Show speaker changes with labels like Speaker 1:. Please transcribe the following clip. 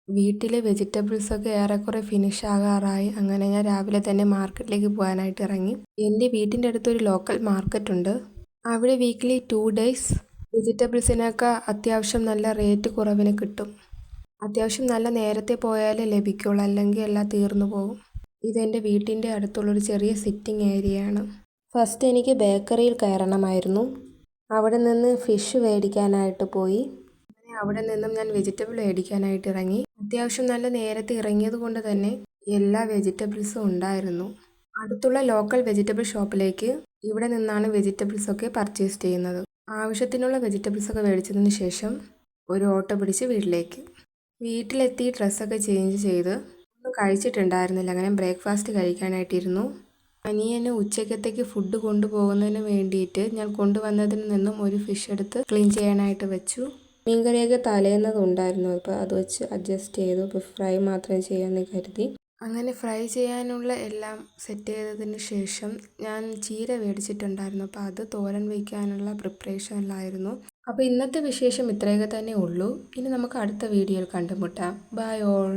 Speaker 1: വീട്ടിലെ വെജിറ്റബിൾസൊക്കെ ഏറെക്കുറെ ഫിനിഷ് ആകാറായി. അങ്ങനെ ഞാൻ രാവിലെ തന്നെ മാർക്കറ്റിലേക്ക് പോകാനായിട്ട് ഇറങ്ങി. എൻ്റെ വീട്ടിൻ്റെ അടുത്തൊരു ലോക്കൽ മാർക്കറ്റ് ഉണ്ട്. അവിടെ വീക്ക്ലി 2 ഡേയ്സ് വെജിറ്റബിൾസിനൊക്കെ അത്യാവശ്യം നല്ല റേറ്റ് കുറവിന് കിട്ടും. അത്യാവശ്യം നല്ല നേരത്തെ പോയാലേ ലഭിക്കുള്ളൂ, അല്ലെങ്കിൽ എല്ലാം തീർന്നു പോകും. ഇതെൻ്റെ വീട്ടിൻ്റെ അടുത്തുള്ളൊരു ചെറിയ സിറ്റിംഗ് ഏരിയയാണ്. ഫസ്റ്റ് എനിക്ക് ബേക്കറിയിൽ കയറണമായിരുന്നു. അവിടെ നിന്ന് ഫിഷ് മേടിക്കാനായിട്ട് പോയി. അവിടെ നിന്നും ഞാൻ വെജിറ്റബിൾ മേടിക്കാനായിട്ട് ഇറങ്ങി. അത്യാവശ്യം നല്ല നേരത്തെ ഇറങ്ങിയത് കൊണ്ട് തന്നെ എല്ലാ വെജിറ്റബിൾസും ഉണ്ടായിരുന്നു. അടുത്തുള്ള ലോക്കൽ വെജിറ്റബിൾ ഷോപ്പിലേക്ക് ഇവിടെ നിന്നാണ് വെജിറ്റബിൾസൊക്കെ പർച്ചേസ് ചെയ്യുന്നത്. ആവശ്യത്തിനുള്ള വെജിറ്റബിൾസൊക്കെ മേടിച്ചതിന് ശേഷം ഒരു ഓട്ടോ പിടിച്ച് വീട്ടിലെത്തി ഡ്രസ്സൊക്കെ ചേഞ്ച് ചെയ്ത് ഒന്നും കഴിച്ചിട്ടുണ്ടായിരുന്നില്ല. അങ്ങനെ ബ്രേക്ക്ഫാസ്റ്റ് കഴിക്കാനായിട്ടിരുന്നു. അനിയന് ഉച്ചക്കത്തേക്ക് ഫുഡ് കൊണ്ടുപോകുന്നതിന് വേണ്ടിയിട്ട് ഞാൻ കൊണ്ടുവന്നതിൽ നിന്നും ഒരു ഫിഷ് എടുത്ത് ക്ലീൻ ചെയ്യാനായിട്ട് വെച്ചു. മീൻകറിയൊക്കെ തലേന്നതുണ്ടായിരുന്നു, അപ്പോൾ അത് വെച്ച് അഡ്ജസ്റ്റ് ചെയ്തു. ഇപ്പോൾ ഫ്രൈ മാത്രം ചെയ്യാമെന്ന് കരുതി. അങ്ങനെ ഫ്രൈ ചെയ്യാനുള്ള എല്ലാം സെറ്റ് ചെയ്തതിന് ശേഷം ഞാൻ ചീര മേടിച്ചിട്ടുണ്ടായിരുന്നു, അപ്പോൾ അത് തോരൻ വയ്ക്കാനുള്ള പ്രിപ്പറേഷനിലായിരുന്നു. അപ്പോൾ ഇന്നത്തെ വിശേഷം ഇത്രയൊക്കെ തന്നെ ഉള്ളൂ. ഇനി നമുക്ക് അടുത്ത വീഡിയോയിൽ കണ്ടുമുട്ടാം. Bye all.